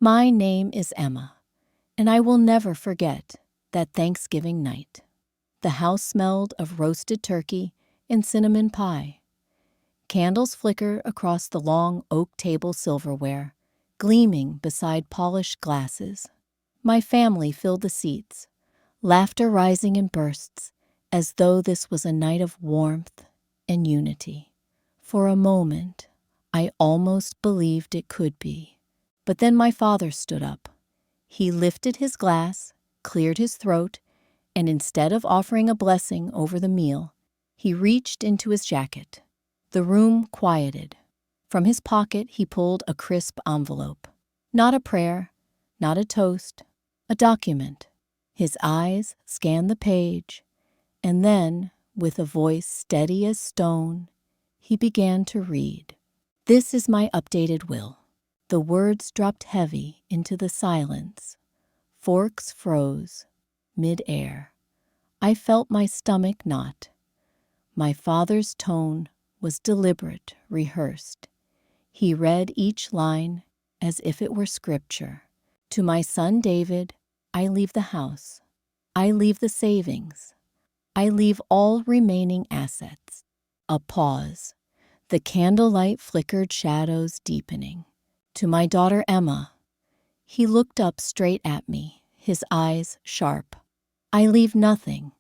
My name is Emma, and I will never forget that Thanksgiving night. The house smelled of roasted turkey and cinnamon pie. Candles flicker across the long oak table silverware, gleaming beside polished glasses. My family filled the seats, laughter rising in bursts, as though this was a night of warmth and unity. For a moment, I almost believed it could be. But then my father stood up. He lifted his glass, cleared his throat, and instead of offering a blessing over the meal, he reached into his jacket. The room quieted. From his pocket, he pulled a crisp envelope. Not a prayer, not a toast, a document. His eyes scanned the page, and then, with a voice steady as stone, he began to read. "This is my updated will." The words dropped heavy into the silence. Forks froze, mid-air. I felt my stomach knot. My father's tone was deliberate, rehearsed. He read each line as if it were scripture. "To my son David, I leave the house. I leave the savings. I leave all remaining assets." A pause. The candlelight flickered, shadows deepening. "To my daughter Emma." He looked up straight at me, his eyes sharp. "I leave nothing.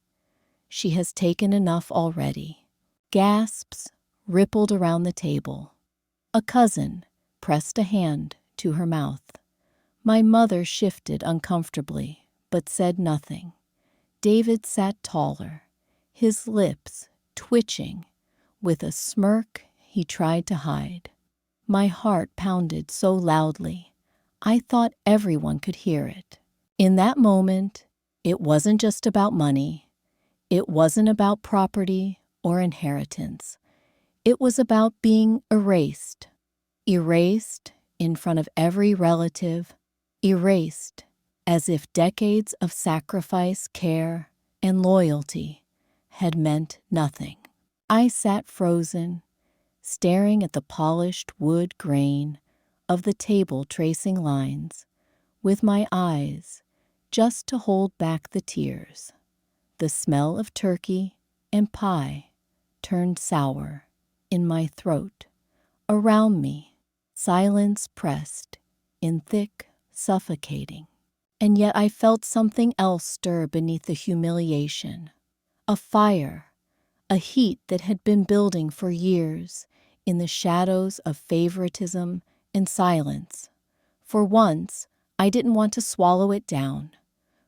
She has taken enough already." Gasps rippled around the table. A cousin pressed a hand to her mouth. My mother shifted uncomfortably, but said nothing. David sat taller, his lips twitching, with a smirk he tried to hide. My heart pounded so loudly, I thought everyone could hear it. In that moment, it wasn't just about money. It wasn't about property or inheritance. It was about being erased. Erased in front of every relative. Erased as if decades of sacrifice, care, and loyalty had meant nothing. I sat frozen, staring at the polished wood grain of the table, tracing lines with my eyes just to hold back the tears. The smell of turkey and pie turned sour in my throat. Around me, silence pressed in thick, suffocating. And yet I felt something else stir beneath the humiliation. A fire, a heat that had been building for years in the shadows of favoritism and silence. For once, I didn't want to swallow it down.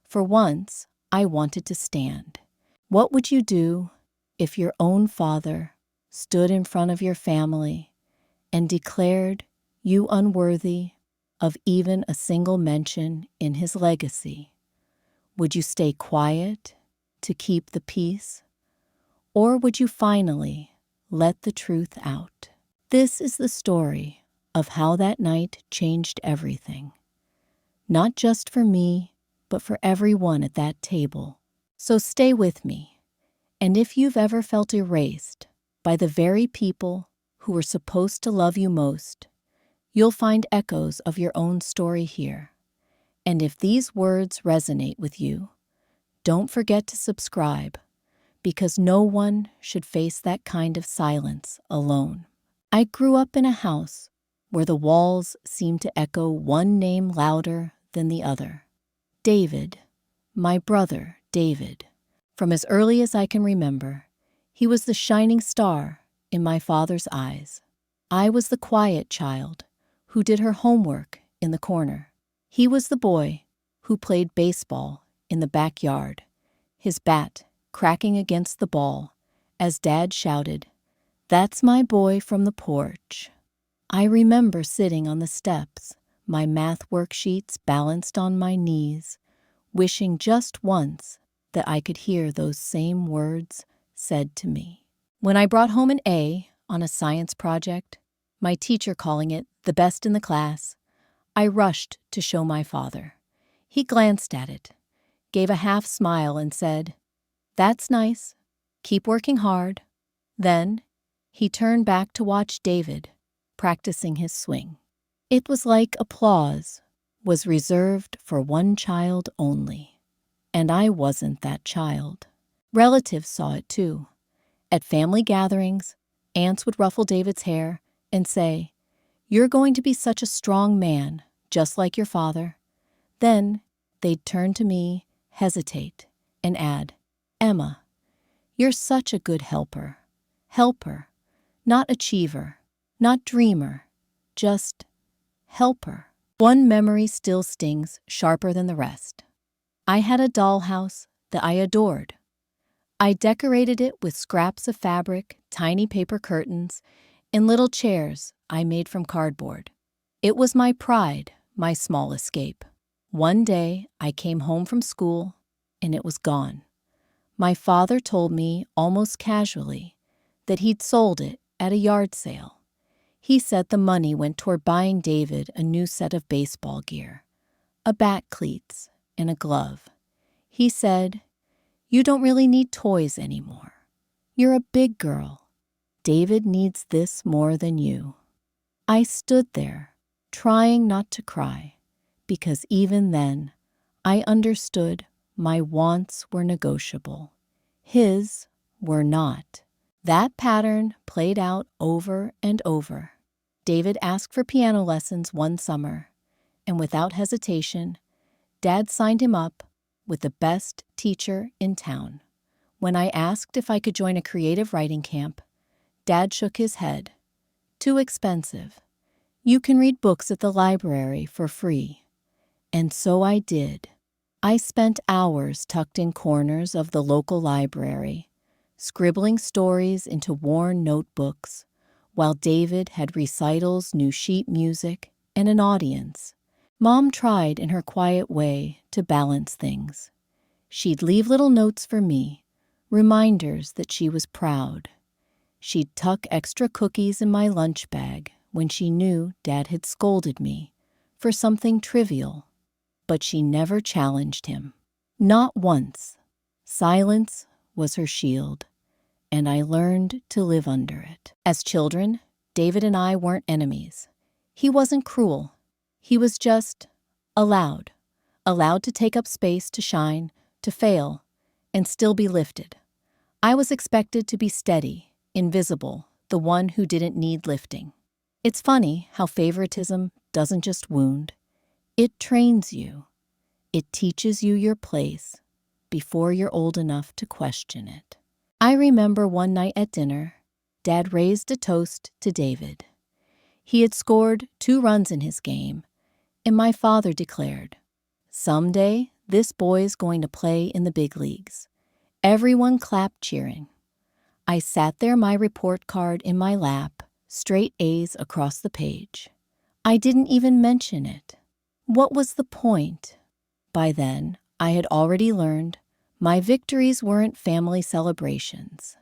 For once, I wanted to stand. What would you do if your own father stood in front of your family and declared you unworthy of even a single mention in his legacy? Would you stay quiet to keep the peace? Or would you finally let the truth out? This is the story of how that night changed everything. Not just for me, but for everyone at that table. So stay with me. And if you've ever felt erased by the very people who were supposed to love you most, you'll find echoes of your own story here. And if these words resonate with you, don't forget to subscribe, because no one should face that kind of silence alone. I grew up in a house where the walls seemed to echo one name louder than the other. David, my brother David. From as early as I can remember, he was the shining star in my father's eyes. I was the quiet child who did her homework in the corner. He was the boy who played baseball in the backyard, his bat cracking against the ball as Dad shouted, "That's my boy from the porch." I remember sitting on the steps, my math worksheets balanced on my knees, wishing just once that I could hear those same words said to me. When I brought home an A on a science project, my teacher calling it the best in the class, I rushed to show my father. He glanced at it, gave a half smile and said, "That's nice. Keep working hard." Then he turned back to watch David practicing his swing. It was like applause was reserved for one child only, and I wasn't that child. Relatives saw it too. At family gatherings, aunts would ruffle David's hair and say, "You're going to be such a strong man, just like your father." Then they'd turn to me, hesitate, and add, "Emma, you're such a good helper. Helper, not achiever, not dreamer, just helper." One memory still stings sharper than the rest. I had a dollhouse that I adored. I decorated it with scraps of fabric, tiny paper curtains, and little chairs I made from cardboard. It was my pride, my small escape. One day I came home from school, and it was gone. My father told me almost casually that he'd sold it at a yard sale. He said the money went toward buying David a new set of baseball gear, a bat cleats, and a glove. He said, "You don't really need toys anymore. You're a big girl. David needs this more than you." I stood there, trying not to cry, because even then, I understood my wants were negotiable. His were not. That pattern played out over and over. David asked for piano lessons one summer, and without hesitation, Dad signed him up with the best teacher in town. When I asked if I could join a creative writing camp, Dad shook his head. "Too expensive. You can read books at the library for free." And so I did. I spent hours tucked in corners of the local library, scribbling stories into worn notebooks, while David had recitals, new sheet music, and an audience. Mom tried in her quiet way to balance things. She'd leave little notes for me, reminders that she was proud. She'd tuck extra cookies in my lunch bag when she knew Dad had scolded me for something trivial. But she never challenged him. Not once. Silence was her shield, and I learned to live under it. As children, David and I weren't enemies. He wasn't cruel. He was just allowed to take up space, to shine, to fail, and still be lifted. I was expected to be steady, invisible, the one who didn't need lifting. It's funny how favoritism doesn't just wound. It trains you. It teaches you your place before you're old enough to question it. I remember one night at dinner, Dad raised a toast to David. He had scored 2 runs in his game, and my father declared, "Someday, this boy's going to play in the big leagues." Everyone clapped, cheering. I sat there, my report card in my lap, straight A's across the page. I didn't even mention it. What was the point? By then, I had already learned my victories weren't family celebrations.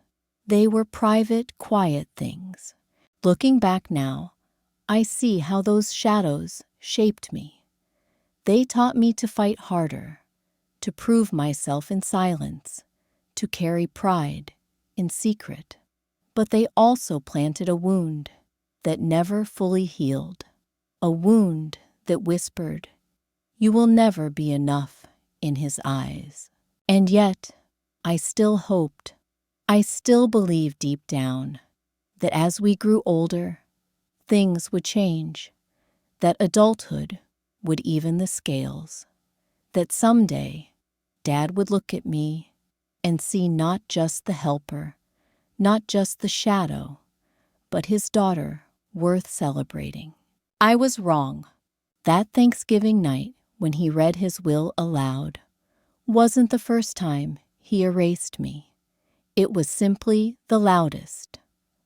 They were private, quiet things. Looking back now, I see how those shadows shaped me. They taught me to fight harder, to prove myself in silence, to carry pride in secret. But they also planted a wound that never fully healed, a wound that whispered, "You will never be enough in his eyes." And yet, I still hoped, I still believed deep down, that as we grew older, things would change, that adulthood would even the scales, that someday Dad would look at me and see not just the helper, not just the shadow, but his daughter worth celebrating. I was wrong. That Thanksgiving night, when he read his will aloud, wasn't the first time he erased me. It was simply the loudest,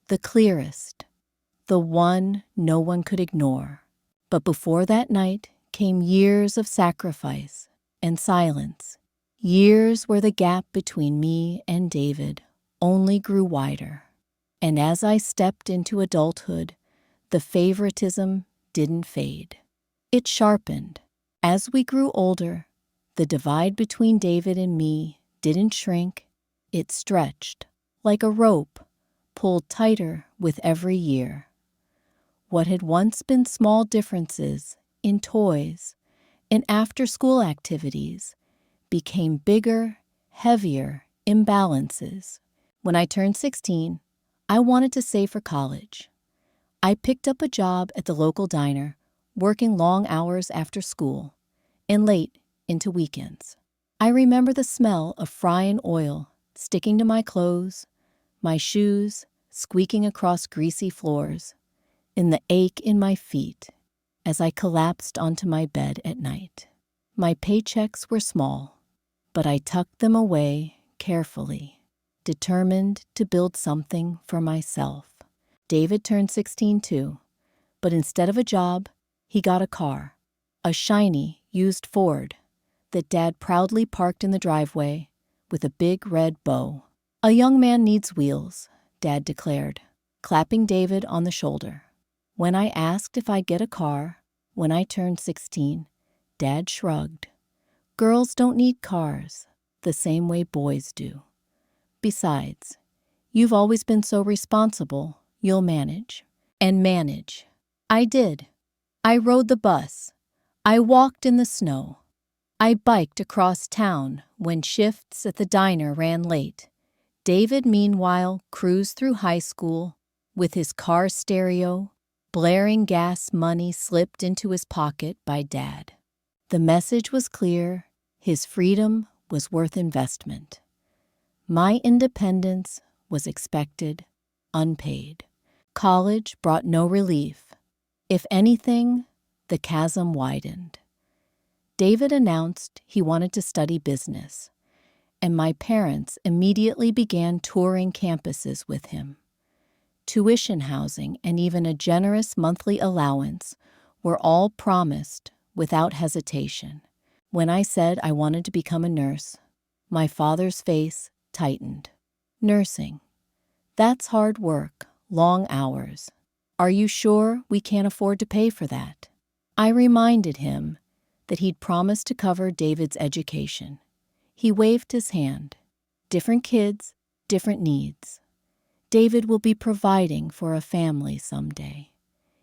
the clearest, the one no one could ignore. But before that night came years of sacrifice and silence, years where the gap between me and David only grew wider. And as I stepped into adulthood, the favoritism didn't fade. It sharpened. As we grew older, the divide between David and me didn't shrink. It stretched, like a rope, pulled tighter with every year. What had once been small differences in toys And after-school activities became bigger, heavier imbalances. When I turned 16, I wanted to save for college. I picked up a job at the local diner, working long hours after school and late into weekends. I remember the smell of frying oil sticking to my clothes, my shoes squeaking across greasy floors, and the ache in my feet as I collapsed onto my bed at night. My paychecks were small, but I tucked them away carefully, determined to build something for myself. David turned 16 too, but instead of a job, he got a car, a shiny, used Ford that Dad proudly parked in the driveway with a big red bow. "A young man needs wheels," Dad declared, clapping David on the shoulder. When I asked if I'd get a car when I turned 16, Dad shrugged. "Girls don't need cars the same way boys do. Besides, you've always been so responsible, you'll manage." And manage. I did. I rode the bus. I walked in the snow. I biked across town when shifts at the diner ran late. David, meanwhile, cruised through high school with his car stereo, blaring gas money slipped into his pocket by Dad. The message was clear. His freedom was worth investment. My independence was expected, unpaid. College brought no relief. If anything, the chasm widened. David announced he wanted to study business, and my parents immediately began touring campuses with him. Tuition, housing, and even a generous monthly allowance were all promised without hesitation. When I said I wanted to become a nurse, my father's face tightened. "Nursing. That's hard work, long hours. Are you sure we can't afford to pay for that?" I reminded him that he'd promised to cover David's education. He waved his hand. "Different kids, different needs. David will be providing for a family someday.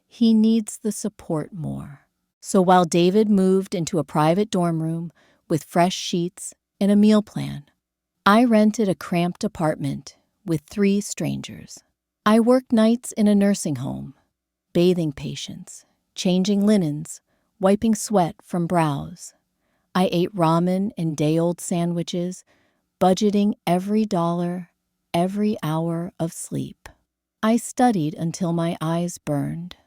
He needs the support more." So while David moved into a private dorm room with fresh sheets and a meal plan, I rented a cramped apartment with 3 strangers. I worked nights in a nursing home, bathing patients, changing linens, wiping sweat from brows. I ate ramen and day-old sandwiches, budgeting every dollar, every hour of sleep. I studied until my eyes burned,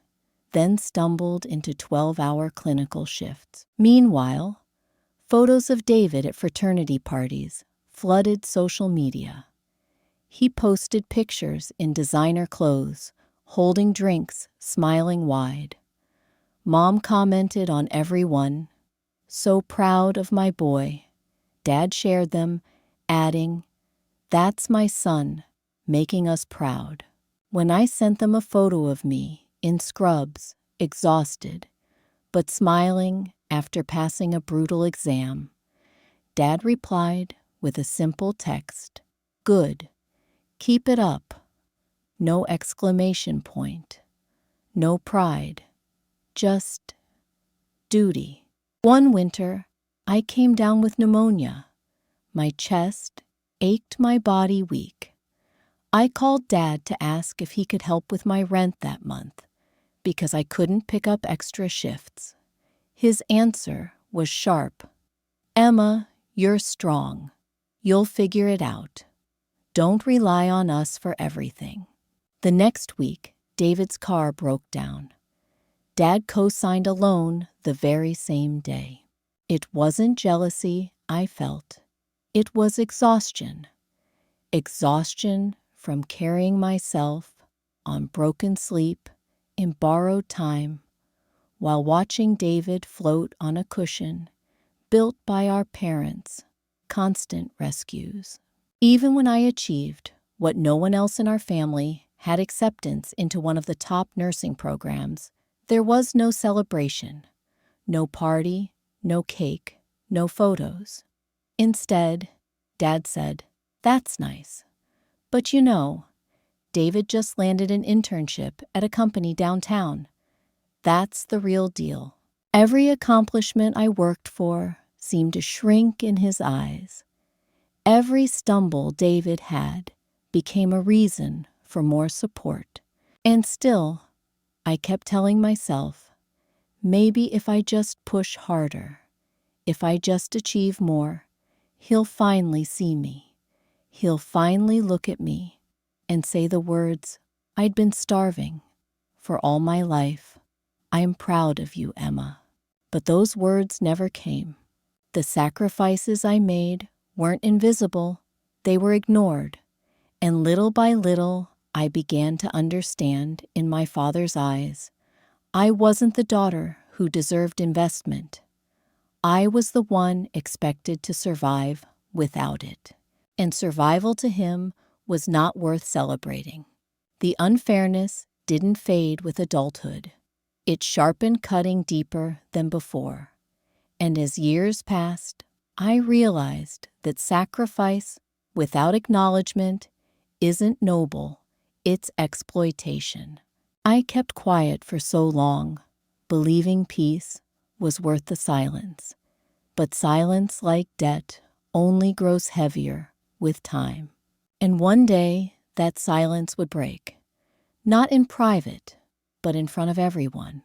then stumbled into 12-hour clinical shifts. Meanwhile, photos of David at fraternity parties flooded social media. He posted pictures in designer clothes, holding drinks, smiling wide. Mom commented on every one. "So proud of my boy." Dad shared them, adding, "That's my son, making us proud." When I sent them a photo of me in scrubs, exhausted, but smiling after passing a brutal exam, Dad replied with a simple text, "Good. Keep it up." No exclamation point. No pride. Just duty. One winter, I came down with pneumonia. My chest ached, my body weak. I called Dad to ask if he could help with my rent that month, because I couldn't pick up extra shifts. His answer was sharp. "Emma, you're strong. You'll figure it out. Don't rely on us for everything." The next week, David's car broke down. Dad co-signed a loan the very same day. It wasn't jealousy I felt. It was exhaustion. Exhaustion from carrying myself on broken sleep in borrowed time while watching David float on a cushion built by our parents, constant rescues. Even when I achieved what no one else in our family had acceptance into one of the top nursing programs, there was no celebration, no party, no cake, no photos. Instead, Dad said, "That's nice. But you know, David just landed an internship at a company downtown. That's the real deal." Every accomplishment I worked for seemed to shrink in his eyes. Every stumble David had became a reason for more support. And still, I kept telling myself, maybe if I just push harder, if I just achieve more, he'll finally see me. He'll finally look at me and say the words, "I'd been starving for all my life. I am proud of you, Emma." But those words never came. The sacrifices I made weren't invisible, they were ignored. And little by little, I began to understand in my father's eyes, I wasn't the daughter who deserved investment. I was the one expected to survive without it. And survival to him was not worth celebrating. The unfairness didn't fade with adulthood. It sharpened, cutting deeper than before. And as years passed, I realized that sacrifice without acknowledgement isn't noble, it's exploitation. I kept quiet for so long, believing peace was worth the silence. But silence, like debt, only grows heavier with time. And one day, that silence would break. Not in private, but in front of everyone.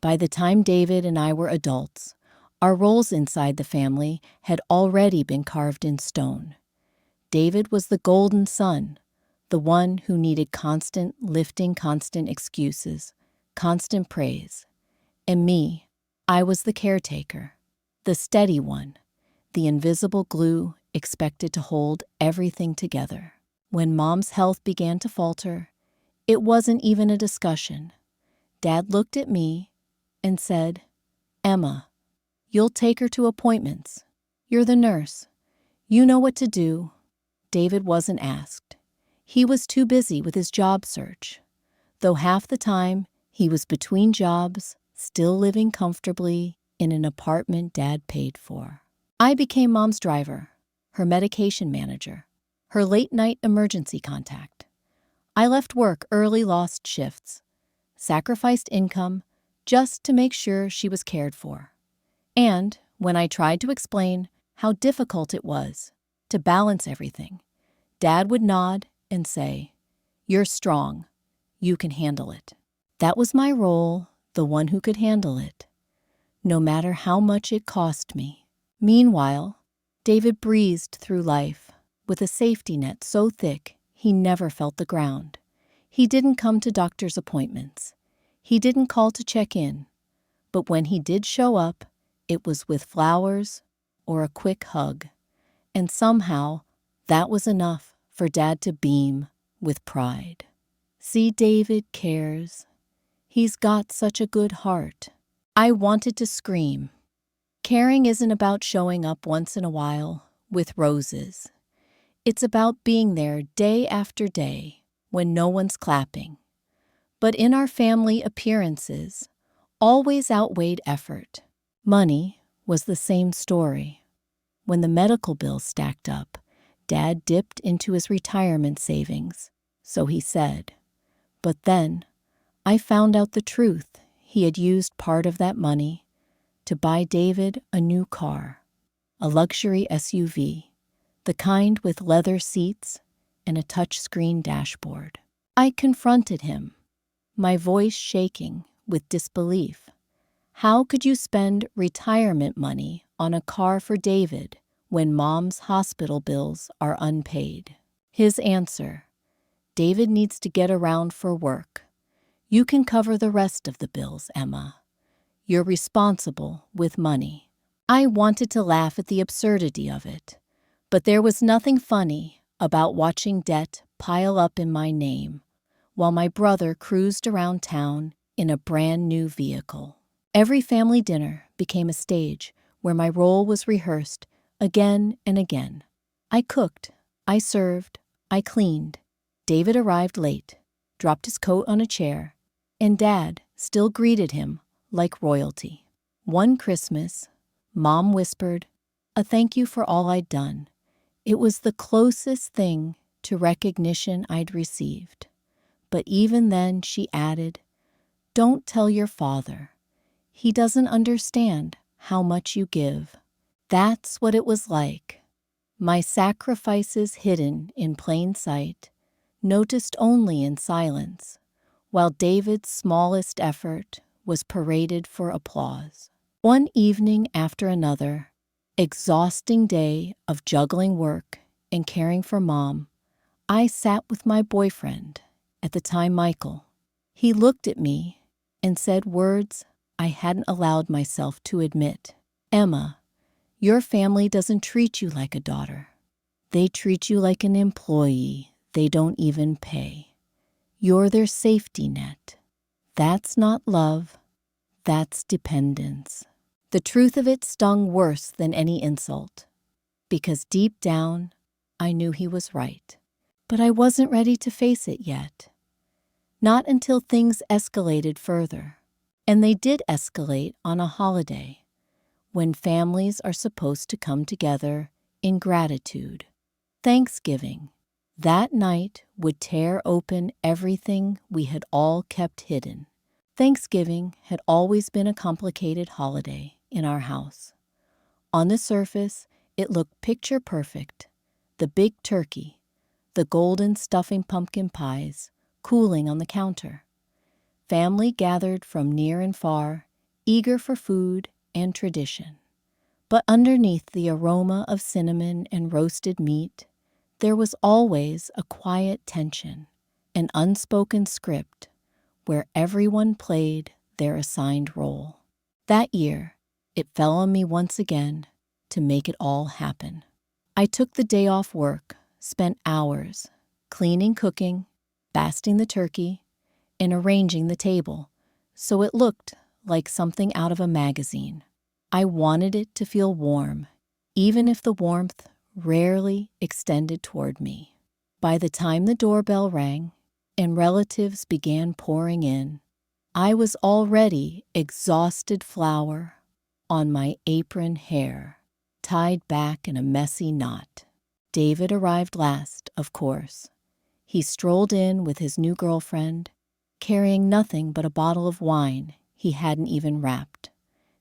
By the time David and I were adults, our roles inside the family had already been carved in stone. David was the golden son, the one who needed constant lifting, constant excuses, constant praise. And me, I was the caretaker, the steady one, the invisible glue expected to hold everything together. When Mom's health began to falter, it wasn't even a discussion. Dad looked at me and said, "Emma, you'll take her to appointments. You're the nurse. You know what to do." David wasn't asked. He was too busy with his job search. Though half the time he was between jobs, still living comfortably in an apartment Dad paid for. I became Mom's driver, her medication manager, her late-night emergency contact. I left work early, lost shifts, sacrificed income just to make sure she was cared for. And when I tried to explain how difficult it was to balance everything, Dad would nod and say, "You're strong. You can handle it." That was my role, the one who could handle it, no matter how much it cost me. Meanwhile, David breezed through life with a safety net so thick he never felt the ground. He didn't come to doctor's appointments. He didn't call to check in. But when he did show up, it was with flowers or a quick hug. And somehow, that was enough for Dad to beam with pride. "See, David cares. He's got such a good heart." I wanted to scream. Caring isn't about showing up once in a while with roses. It's about being there day after day when no one's clapping. But in our family, appearances always outweighed effort. Money was the same story. When the medical bills stacked up, Dad dipped into his retirement savings, so he said. But then I found out the truth. He had used part of that money to buy David a new car, a luxury SUV, the kind with leather seats and a touchscreen dashboard. I confronted him, my voice shaking with disbelief. How could you spend retirement money on a car for David when Mom's hospital bills are unpaid? His answer, "David needs to get around for work. You can cover the rest of the bills, Emma. You're responsible with money." I wanted to laugh at the absurdity of it, but there was nothing funny about watching debt pile up in my name while my brother cruised around town in a brand new vehicle. Every family dinner became a stage where my role was rehearsed again and again. I cooked, I served, I cleaned. David arrived late, dropped his coat on a chair, and Dad still greeted him like royalty. One Christmas, Mom whispered, a thank you for all I'd done. It was the closest thing to recognition I'd received. But even then, she added, "Don't tell your father. He doesn't understand how much you give. That's what it was like. My sacrifices hidden in plain sight, noticed only in silence, while David's smallest effort was paraded for applause. One evening after another, exhausting day of juggling work and caring for Mom, I sat with my boyfriend, at the time Michael. He looked at me and said words I hadn't allowed myself to admit. Emma, your family doesn't treat you like a daughter. They treat you like an employee they don't even pay. You're their safety net. That's not love. That's dependence. The truth of it stung worse than any insult, because deep down, I knew he was right. But I wasn't ready to face it yet. Not until things escalated further. And they did escalate on a holiday, when families are supposed to come together in gratitude. Thanksgiving. That night would tear open everything we had all kept hidden. Thanksgiving had always been a complicated holiday in our house. On the surface, it looked picture perfect. The big turkey, the golden stuffing pumpkin pies, cooling on the counter. Family gathered from near and far, eager for food and tradition. But underneath the aroma of cinnamon and roasted meat, there was always a quiet tension, an unspoken script where everyone played their assigned role. That year, it fell on me once again to make it all happen. I took the day off work, spent hours cleaning, cooking, basting the turkey, and arranging the table so it looked like something out of a magazine. I wanted it to feel warm, even if the warmth rarely extended toward me. By the time the doorbell rang and relatives began pouring in, I was already exhausted flour on my apron hair, tied back in a messy knot. David arrived last, of course. He strolled in with his new girlfriend, carrying nothing but a bottle of wine he hadn't even wrapped.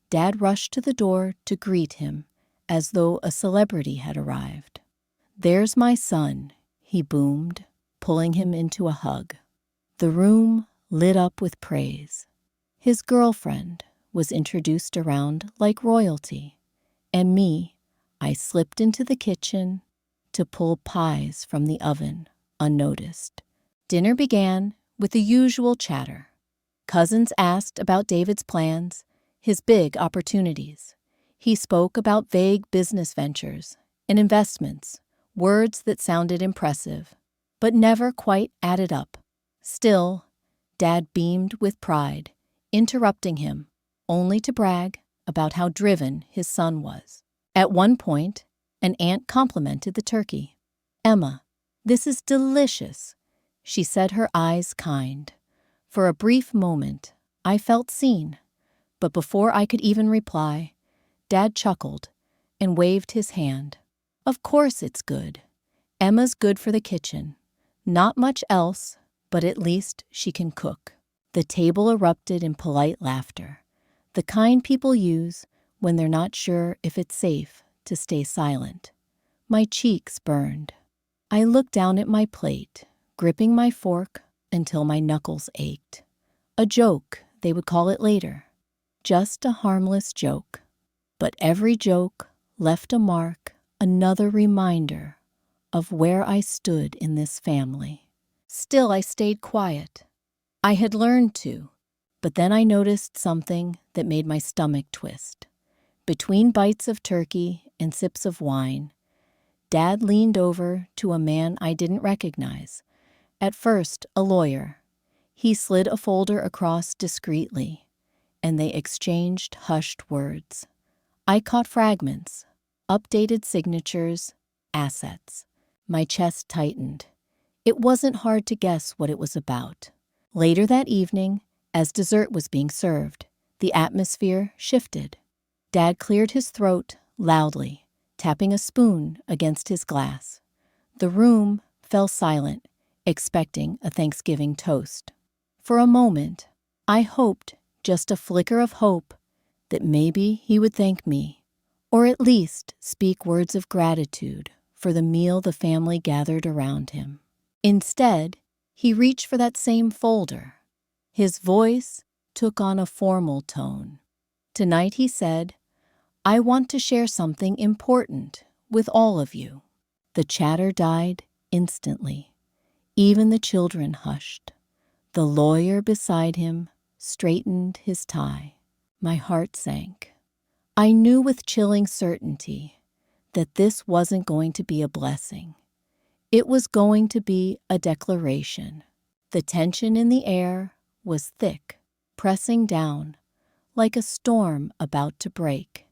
Dad rushed to the door to greet him as though a celebrity had arrived. "There's my son," he boomed, pulling him into a hug. The room lit up with praise. His girlfriend was introduced around like royalty, and me, I slipped into the kitchen to pull pies from the oven unnoticed. Dinner began with the usual chatter. Cousins asked about David's plans, his big opportunities. He spoke about vague business ventures and investments, words that sounded impressive, but never quite added up. Still, Dad beamed with pride, interrupting him, only to brag about how driven his son was. At one point, an aunt complimented the turkey. "Emma, this is delicious," she said, her eyes kind. For a brief moment, I felt seen, but before I could even reply, Dad chuckled and waved his hand. "Of course it's good. Emma's good for the kitchen. Not much else, but at least she can cook." The table erupted in polite laughter, the kind people use when they're not sure if it's safe to stay silent. My cheeks burned. I looked down at my plate, gripping my fork until my knuckles ached. A joke, they would call it later. Just a harmless joke. But every joke left a mark, another reminder of where I stood in this family. Still, I stayed quiet. I had learned to, but then I noticed something that made my stomach twist. Between bites of turkey and sips of wine, Dad leaned over to a man I didn't recognize. At first, a lawyer. He slid a folder across discreetly, and they exchanged hushed words. I caught fragments, updated signatures, assets. My chest tightened. It wasn't hard to guess what it was about. Later that evening, as dessert was being served, the atmosphere shifted. Dad cleared his throat loudly, tapping a spoon against his glass. The room fell silent, expecting a Thanksgiving toast. For a moment, I hoped just a flicker of hope that maybe he would thank me, or at least speak words of gratitude for the meal the family gathered around him. Instead, he reached for that same folder. His voice took on a formal tone. Tonight, he said, "I want to share something important with all of you." The chatter died instantly. Even the children hushed. The lawyer beside him straightened his tie. My heart sank. I knew with chilling certainty that this wasn't going to be a blessing. It was going to be a declaration. The tension in the air was thick, pressing down, like a storm about to break.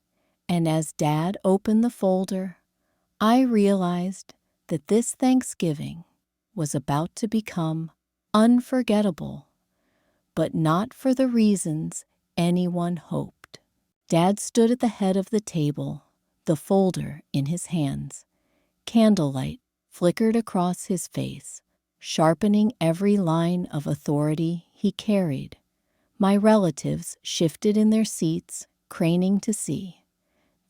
And as Dad opened the folder, I realized that this Thanksgiving was about to become unforgettable, but not for the reasons anyone hoped. Dad stood at the head of the table, the folder in his hands. Candlelight flickered across his face, sharpening every line of authority he carried. My relatives shifted in their seats, craning to see.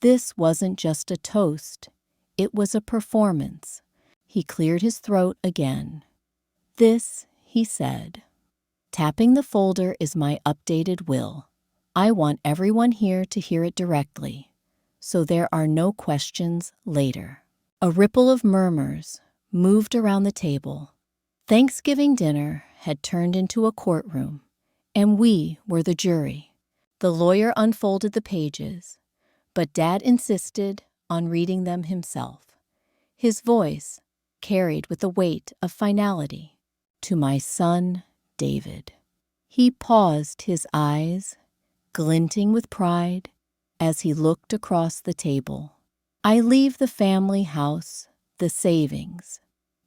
This wasn't just a toast, it was a performance. He cleared his throat again. "This," he said, "tapping the folder is my updated will. I want everyone here to hear it directly, so there are no questions later." A ripple of murmurs moved around the table. Thanksgiving dinner had turned into a courtroom, and we were the jury. The lawyer unfolded the pages, but Dad insisted on reading them himself. His voice carried with the weight of finality. "To my son, David." He paused, his eyes glinting with pride as he looked across the table. "I leave the family house, the savings,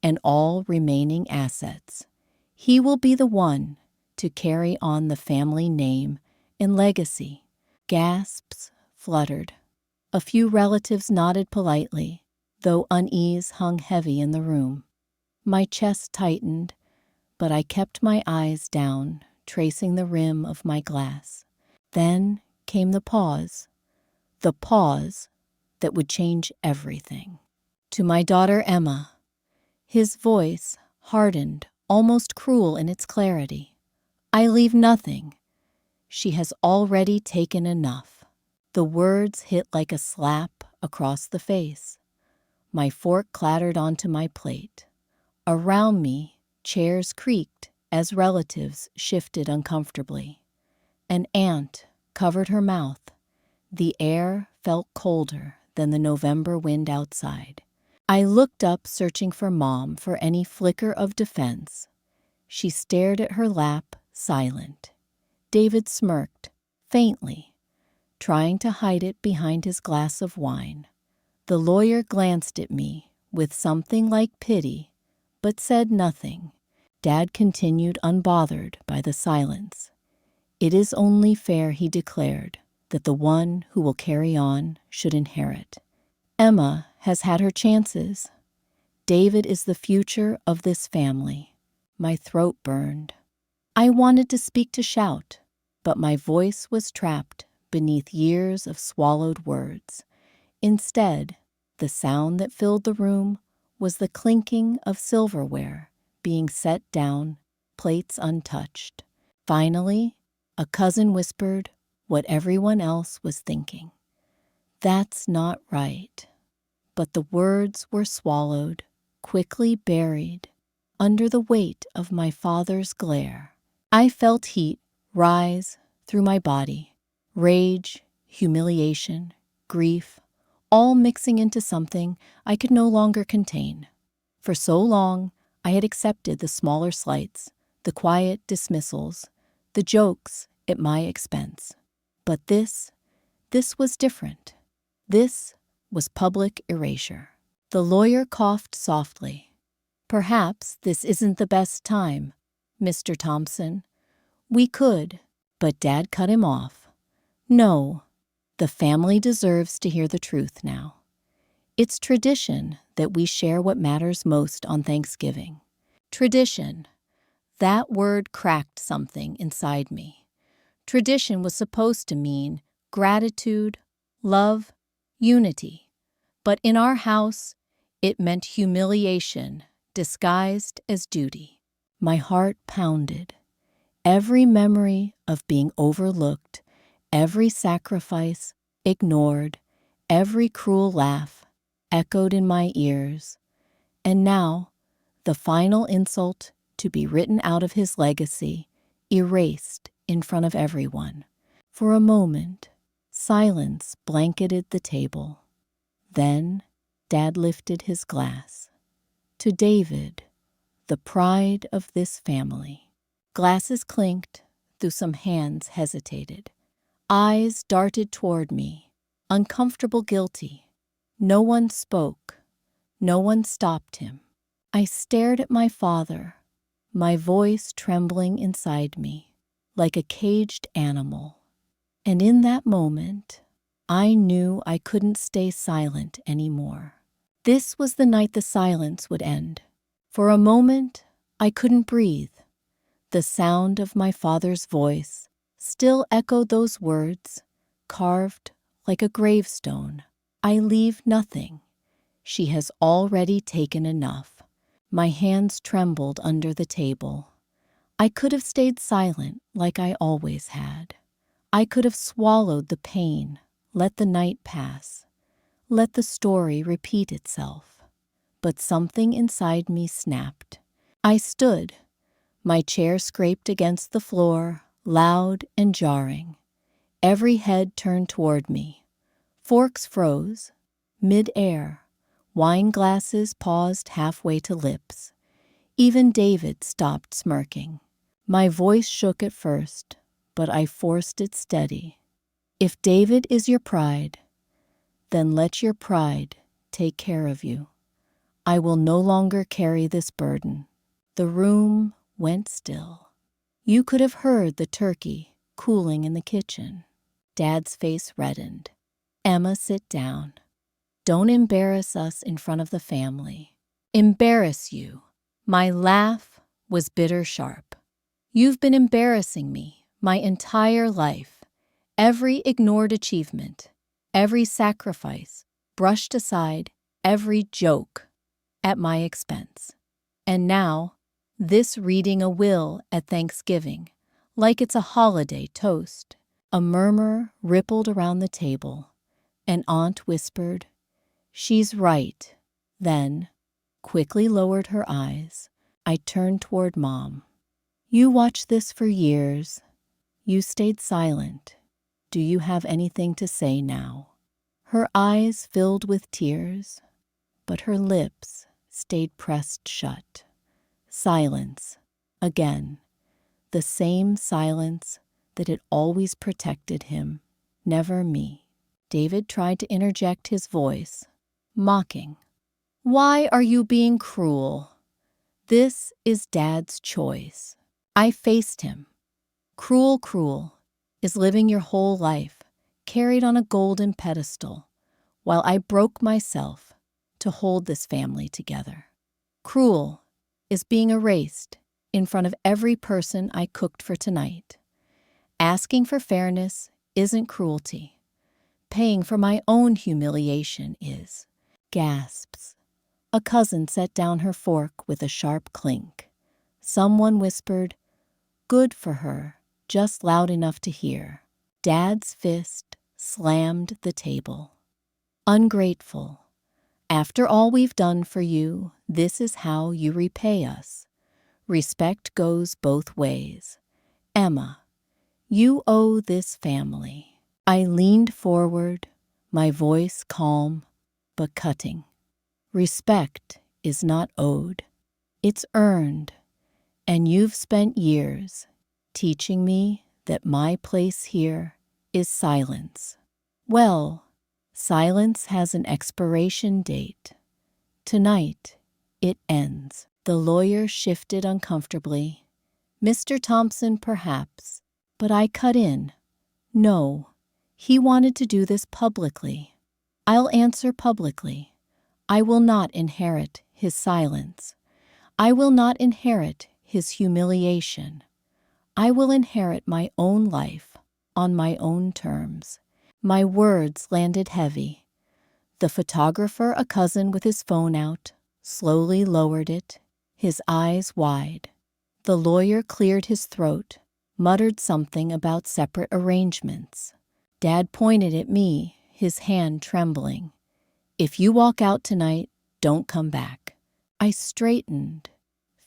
and all remaining assets. He will be the one to carry on the family name and legacy." Gasps fluttered. A few relatives nodded politely, though unease hung heavy in the room. My chest tightened, but I kept my eyes down, tracing the rim of my glass. Then came the pause that would change everything. "To my daughter Emma." His voice hardened, almost cruel in its clarity. "I leave nothing. She has already taken enough." The words hit like a slap across the face. My fork clattered onto my plate. Around me, chairs creaked as relatives shifted uncomfortably. An aunt covered her mouth. The air felt colder than the November wind outside. I looked up, searching for Mom for any flicker of defense. She stared at her lap, silent. David smirked, faintly, trying to hide it behind his glass of wine. The lawyer glanced at me with something like pity, but said nothing. Dad continued, unbothered by the silence. "It is only fair," he declared, "that the one who will carry on should inherit. Emma has had her chances. David is the future of this family." My throat burned. I wanted to speak, to shout, but my voice was trapped beneath years of swallowed words. Instead, the sound that filled the room was the clinking of silverware being set down, plates untouched. Finally, a cousin whispered what everyone else was thinking. "That's not right." But the words were swallowed, quickly buried, under the weight of my father's glare. I felt heat rise through my body, rage, humiliation, grief, all mixing into something I could no longer contain. For so long, I had accepted the smaller slights, the quiet dismissals, the jokes at my expense. But this was different. This was public erasure. The lawyer coughed softly. "Perhaps this isn't the best time, Mr. Thompson. We could," but Dad cut him off. "No, the family deserves to hear the truth now. It's tradition that we share what matters most on Thanksgiving." Tradition. That word cracked something inside me. Tradition was supposed to mean gratitude, love, unity. But in our house, it meant humiliation disguised as duty. My heart pounded. Every memory of being overlooked, every sacrifice ignored, every cruel laugh echoed in my ears. And now, the final insult to be written out of his legacy, erased in front of everyone. For a moment, silence blanketed the table. Then, Dad lifted his glass. To David, the pride of this family. Glasses clinked, though some hands hesitated. Eyes darted toward me, uncomfortable, guilty. No one spoke. No one stopped him. I stared at my father, my voice trembling inside me, like a caged animal. And in that moment, I knew I couldn't stay silent anymore. This was the night the silence would end. For a moment, I couldn't breathe. The sound of my father's voice still echoed those words, carved like a gravestone. I leave nothing. She has already taken enough. My hands trembled under the table. I could have stayed silent like I always had. I could have swallowed the pain, let the night pass, let the story repeat itself. But something inside me snapped. I stood. My chair scraped against the floor, loud and jarring. Every head turned toward me. Forks froze. Mid-air, wine glasses paused halfway to lips. Even David stopped smirking. My voice shook at first, but I forced it steady. If David is your pride, then let your pride take care of you. I will no longer carry this burden. The room went still. You could have heard the turkey cooling in the kitchen. Dad's face reddened. Emma, sit down. Don't embarrass us in front of the family. Embarrass you. My laugh was bitter sharp. You've been embarrassing me my entire life. Every ignored achievement, every sacrifice, brushed aside, every joke at my expense. And now, this reading a will at Thanksgiving, like it's a holiday toast. A murmur rippled around the table. An aunt whispered, "She's right." Then, quickly lowered her eyes. I turned toward Mom. You watched this for years. You stayed silent. Do you have anything to say now? Her eyes filled with tears, but her lips stayed pressed shut. Silence. Again. The same silence that had always protected him, never me. David tried to interject his voice, mocking. Why are you being cruel? This is Dad's choice. I faced him. Cruel is living your whole life, carried on a golden pedestal, while I broke myself to hold this family together. Cruel is being erased in front of every person I cooked for tonight. Asking for fairness isn't cruelty. Paying for my own humiliation is. Gasps. A cousin set down her fork with a sharp clink. Someone whispered, "Good for her," just loud enough to hear. Dad's fist slammed the table. Ungrateful. After all we've done for you, this is how you repay us. Respect goes both ways. Emma, you owe this family. I leaned forward, my voice calm but cutting. Respect is not owed. It's earned. And you've spent years teaching me that my place here is silence. Well, silence has an expiration date. Tonight, it ends. The lawyer shifted uncomfortably. Mr. Thompson, perhaps, but I cut in. No, he wanted to do this publicly. I'll answer publicly. I will not inherit his silence. I will not inherit his humiliation. I will inherit my own life on my own terms. My words landed heavy. The photographer, a cousin with his phone out, slowly lowered it, his eyes wide. The lawyer cleared his throat, muttered something about separate arrangements. Dad pointed at me, his hand trembling. "If you walk out tonight, don't come back." I straightened,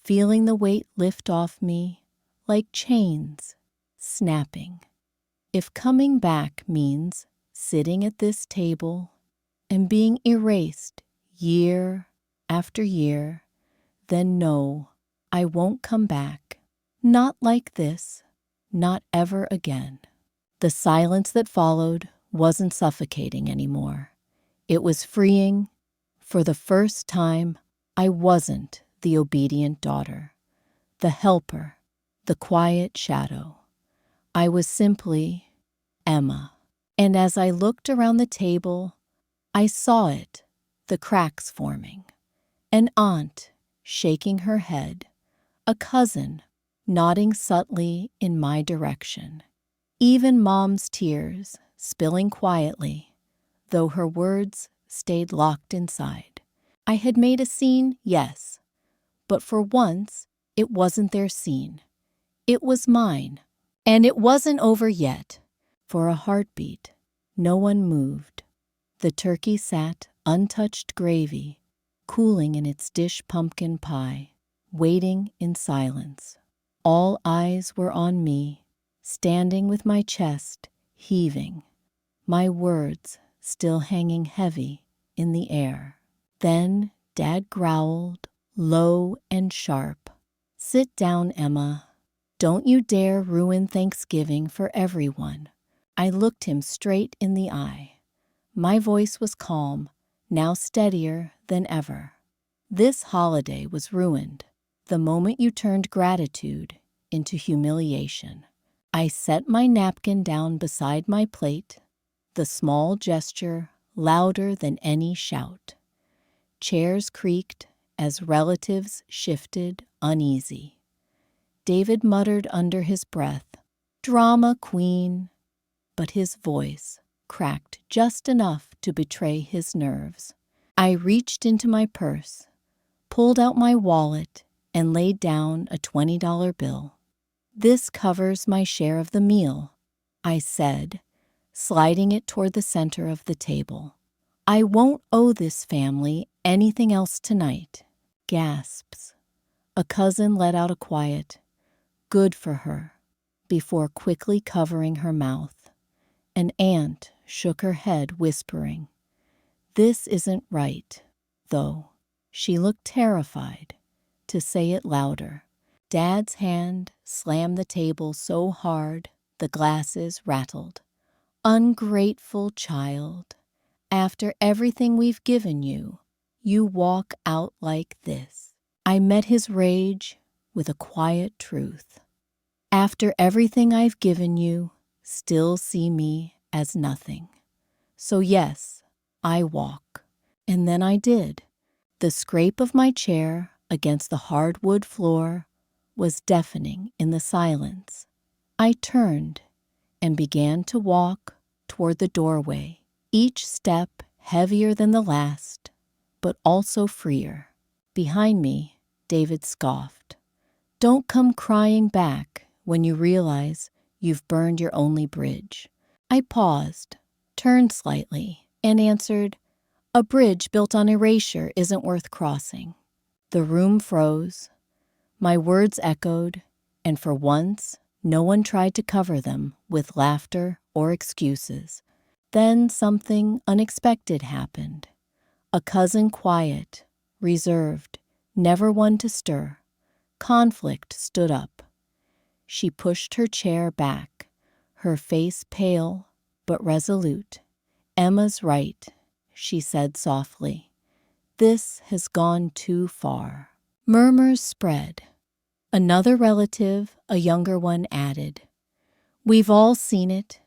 feeling the weight lift off me like chains, snapping. If coming back means sitting at this table and being erased year after year, then no, I won't come back. Not like this, not ever again. The silence that followed wasn't suffocating anymore. It was freeing. For the first time, I wasn't the obedient daughter, the helper, the quiet shadow. I was simply Emma. And as I looked around the table, I saw it, the cracks forming. An aunt shaking her head, a cousin nodding subtly in my direction. Even Mom's tears spilling quietly, though her words stayed locked inside. I had made a scene, yes, but for once it wasn't their scene. It was mine. And it wasn't over yet. For a heartbeat, no one moved. The turkey sat untouched gravy, cooling in its dish pumpkin pie, waiting in silence. All eyes were on me, standing with my chest heaving, my words still hanging heavy in the air. Then Dad growled, low and sharp, "Sit down, Emma. Don't you dare ruin Thanksgiving for everyone." I looked him straight in the eye. My voice was calm, now steadier than ever. This holiday was ruined the moment you turned gratitude into humiliation. I set my napkin down beside my plate, the small gesture louder than any shout. Chairs creaked as relatives shifted uneasy. David muttered under his breath, "Drama queen," but his voice cracked just enough to betray his nerves. I reached into my purse, pulled out my wallet, and laid down a $20 bill. "This covers my share of the meal," I said, sliding it toward the center of the table. "I won't owe this family anything else tonight." Gasps. A cousin let out a quiet, "Good for her," before quickly covering her mouth. An aunt shook her head, whispering, "This isn't right," though she looked terrified to say it louder. Dad's hand slammed the table so hard the glasses rattled. "Ungrateful child. After everything we've given you, you walk out like this." I met his rage with a quiet truth. "After everything I've given you, still see me as nothing. So yes, I walk." And then I did. The scrape of my chair against the hardwood floor was deafening in the silence. I turned and began to walk toward the doorway, each step heavier than the last, but also freer. Behind me, David scoffed, "Don't come crying back when you realize you've burned your only bridge." I paused, turned slightly, and answered, "A bridge built on erasure isn't worth crossing." The room froze. My words echoed, and for once, no one tried to cover them with laughter or excuses. Then something unexpected happened. A cousin quiet, reserved, never one to stir. Conflict stood up. She pushed her chair back, her face pale but resolute. "Emma's right," she said softly. "This has gone too far." Murmurs spread. Another relative, a younger one, added, "We've all seen it.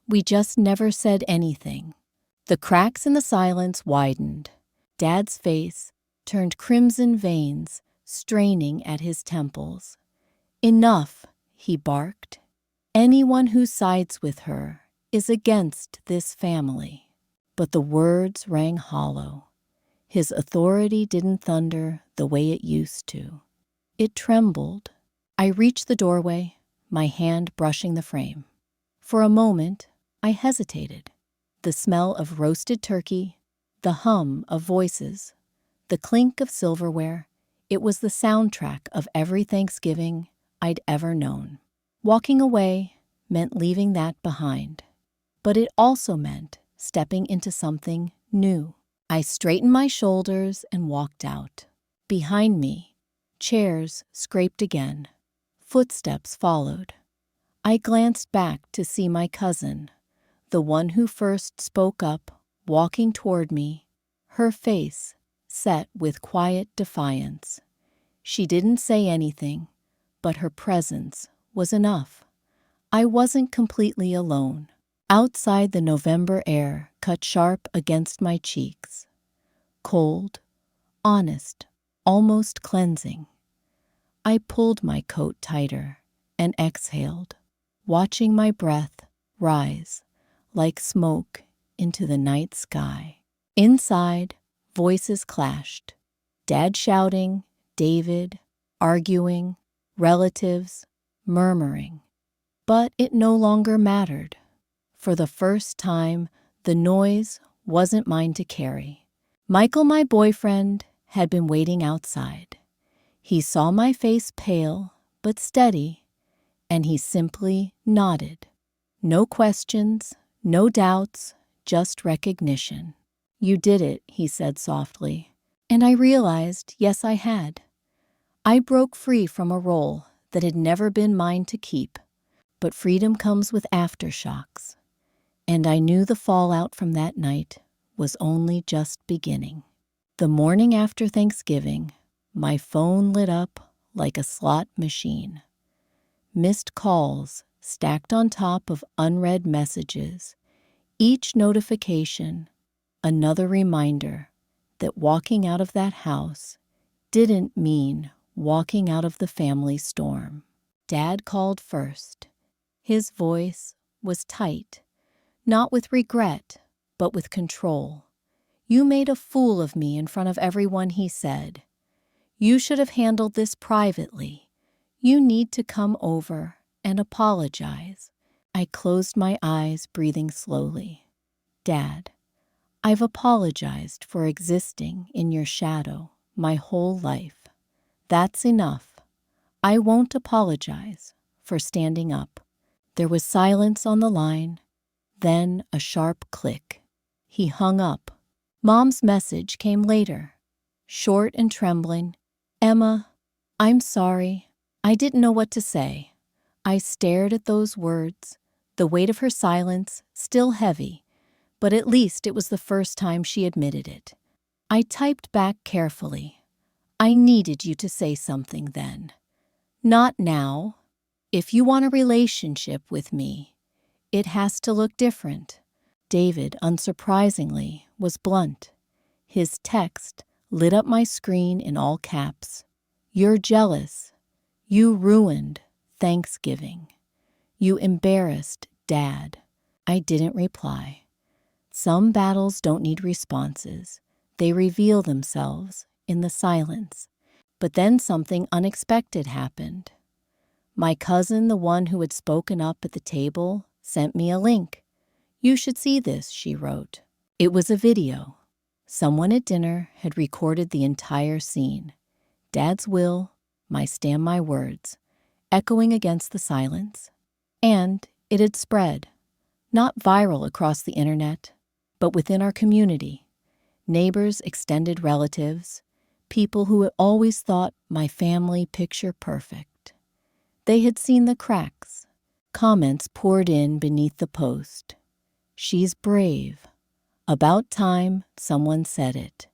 We just never said anything." The cracks in the silence widened. Dad's face turned crimson, veins straining at his temples. "Enough," he barked. "Anyone who sides with her is against this family." But the words rang hollow. His authority didn't thunder the way it used to. It trembled. I reached the doorway, my hand brushing the frame. For a moment, I hesitated. The smell of roasted turkey, the hum of voices, the clink of silverware, it was the soundtrack of every Thanksgiving I'd ever known. Walking away meant leaving that behind. But it also meant stepping into something new. I straightened my shoulders and walked out. Behind me, chairs scraped again. Footsteps followed. I glanced back to see my cousin, the one who first spoke up, walking toward me, her face set with quiet defiance. She didn't say anything, but her presence was enough. I wasn't completely alone. Outside, the November air cut sharp against my cheeks. Cold, honest, almost cleansing. I pulled my coat tighter and exhaled, watching my breath rise like smoke into the night sky. Inside, voices clashed. Dad shouting, David arguing, relatives murmuring. But it no longer mattered. For the first time, the noise wasn't mine to carry. Michael, my boyfriend, had been waiting outside. He saw my face pale but steady, and he simply nodded. No questions, no doubts, just recognition. "You did it," he said softly. And I realized, yes, I had. I broke free from a role that had never been mine to keep. But freedom comes with aftershocks. And I knew the fallout from that night was only just beginning. The morning after Thanksgiving, my phone lit up like a slot machine. Missed calls stacked on top of unread messages. Each notification, another reminder that walking out of that house didn't mean walking out of the family storm. Dad called first. His voice was tight, not with regret, but with control. "You made a fool of me in front of everyone," he said. "You should have handled this privately. You need to come over and apologize." I closed my eyes, breathing slowly. "Dad, I've apologized for existing in your shadow my whole life. That's enough. I won't apologize for standing up." There was silence on the line, then a sharp click. He hung up. Mom's message came later, short and trembling. "Emma, I'm sorry. I didn't know what to say." I stared at those words, the weight of her silence still heavy, but at least it was the first time she admitted it. I typed back carefully. "I needed you to say something then. Not now. If you want a relationship with me, it has to look different." David, unsurprisingly, was blunt. His text lit up my screen in all caps. "You're jealous. You ruined Thanksgiving. You embarrassed Dad." I didn't reply. Some battles don't need responses. They reveal themselves in the silence. But then something unexpected happened. My cousin, the one who had spoken up at the table, sent me a link. "You should see this," she wrote. It was a video. Someone at dinner had recorded the entire scene. Dad's will, my stand my words, echoing against the silence. And it had spread, not viral across the internet, but within our community. Neighbors, extended relatives, people who had always thought my family picture perfect. They had seen the cracks. Comments poured in beneath the post. "She's brave. About time someone said it.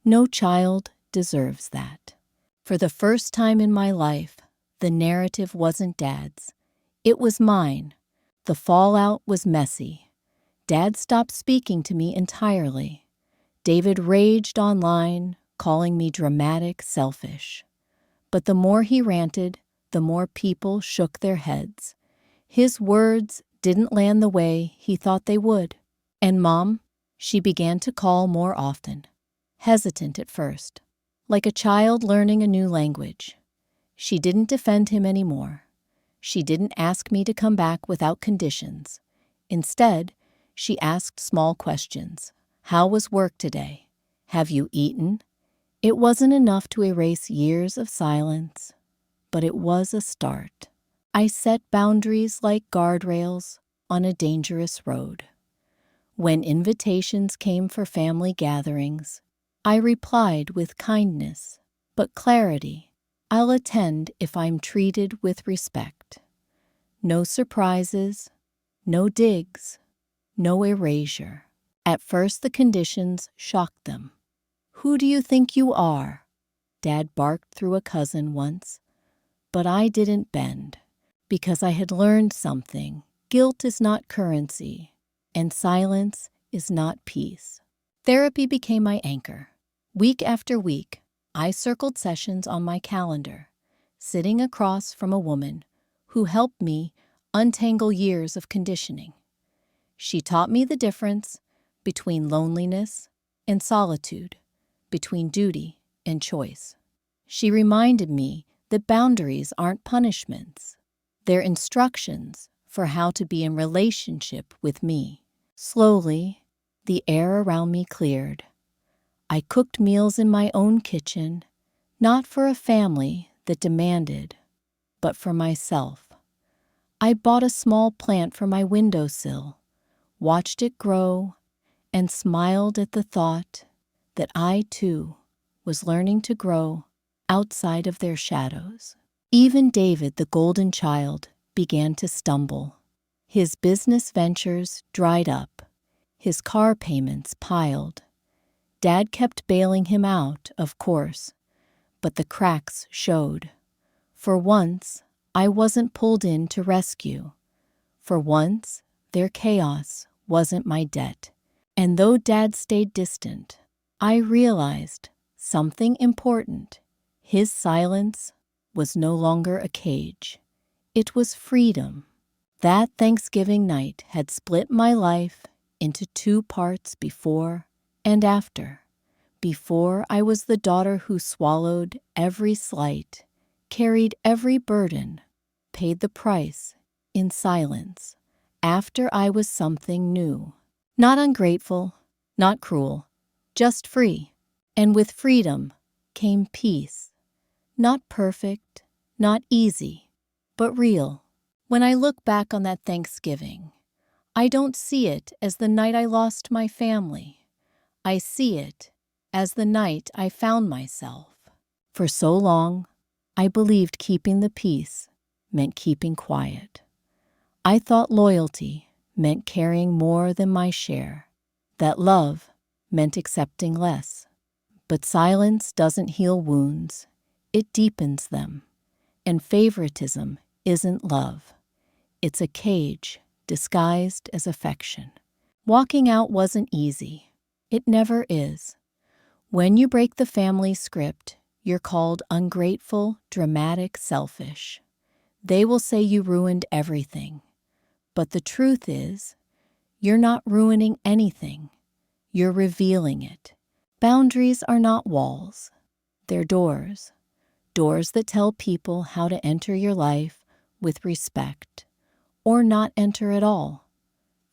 No child deserves that." For the first time in my life, the narrative wasn't Dad's. It was mine. The fallout was messy. Dad stopped speaking to me entirely. David raged online, calling me dramatic, selfish. But the more he ranted, the more people shook their heads. His words didn't land the way he thought they would. And Mom, she began to call more often, hesitant at first, like a child learning a new language. She didn't defend him anymore. She didn't ask me to come back without conditions. Instead, she asked small questions. How was work today? Have you eaten? It wasn't enough to erase years of silence, but it was a start. I set boundaries like guardrails on a dangerous road. When invitations came for family gatherings, I replied with kindness, but clarity. I'll attend if I'm treated with respect. No surprises, no digs, no erasure. At first the conditions shocked them. "Who do you think you are?" Dad barked through a cousin once. But I didn't bend, because I had learned something. Guilt is not currency, and silence is not peace. Therapy became my anchor. Week after week, I circled sessions on my calendar, sitting across from a woman who helped me untangle years of conditioning. She taught me the difference between loneliness and solitude, between duty and choice. She reminded me that boundaries aren't punishments. They're instructions for how to be in relationship with me. Slowly, the air around me cleared. I cooked meals in my own kitchen, not for a family that demanded, but for myself. I bought a small plant for my windowsill, watched it grow, and smiled at the thought that I, too, was learning to grow outside of their shadows. Even David, the golden child, began to stumble. His business ventures dried up. His car payments piled. Dad kept bailing him out, of course, but the cracks showed. For once, I wasn't pulled in to rescue. For once, their chaos wasn't my debt. And though Dad stayed distant, I realized something important. His silence was no longer a cage. It was freedom. That Thanksgiving night had split my life into two parts before and after. Before, I was the daughter who swallowed every slight, carried every burden, paid the price in silence. After, I was something new. Not ungrateful, not cruel, just free. And with freedom came peace. Not perfect, not easy, but real. When I look back on that Thanksgiving, I don't see it as the night I lost my family. I see it as the night I found myself. For so long, I believed keeping the peace meant keeping quiet. I thought loyalty meant carrying more than my share, that love meant accepting less. But silence doesn't heal wounds, it deepens them. And favoritism isn't love. It's a cage disguised as affection. Walking out wasn't easy. It never is. When you break the family script, you're called ungrateful, dramatic, selfish. They will say you ruined everything. But the truth is, you're not ruining anything. You're revealing it. Boundaries are not walls. They're doors. Doors that tell people how to enter your life with respect, or not enter at all.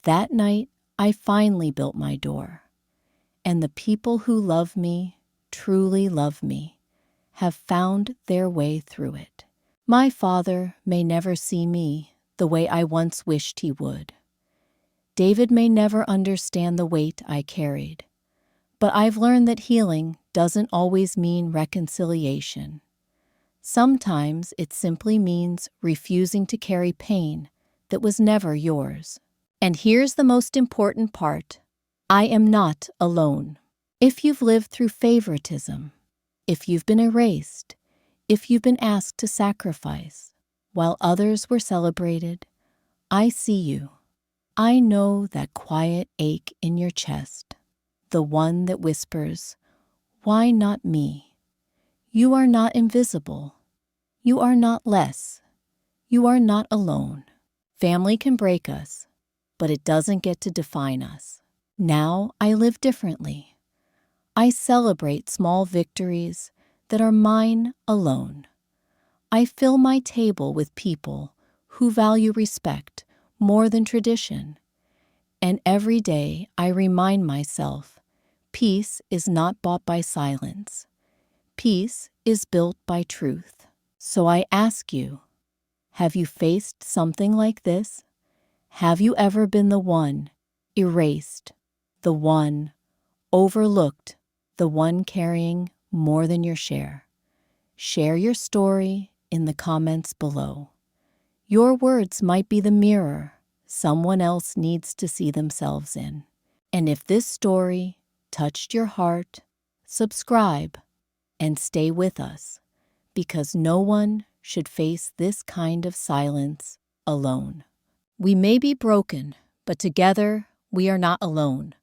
That night, I finally built my door. And the people who love me, truly love me, have found their way through it. My father may never see me the way I once wished he would. David may never understand the weight I carried. But I've learned that healing doesn't always mean reconciliation. Sometimes it simply means refusing to carry pain that was never yours. And here's the most important part. I am not alone. If you've lived through favoritism, if you've been erased, if you've been asked to sacrifice while others were celebrated, I see you. I know that quiet ache in your chest, the one that whispers, "Why not me?" You are not invisible. You are not less. You are not alone. Family can break us, but it doesn't get to define us. Now I live differently. I celebrate small victories that are mine alone. I fill my table with people who value respect more than tradition. And every day I remind myself, peace is not bought by silence. Peace is built by truth. So I ask you, have you faced something like this? Have you ever been the one erased, the one overlooked, the one carrying more than your share? Share your story in the comments below. Your words might be the mirror someone else needs to see themselves in. And if this story touched your heart, subscribe and stay with us, because no one should face this kind of silence alone. We may be broken, but together we are not alone.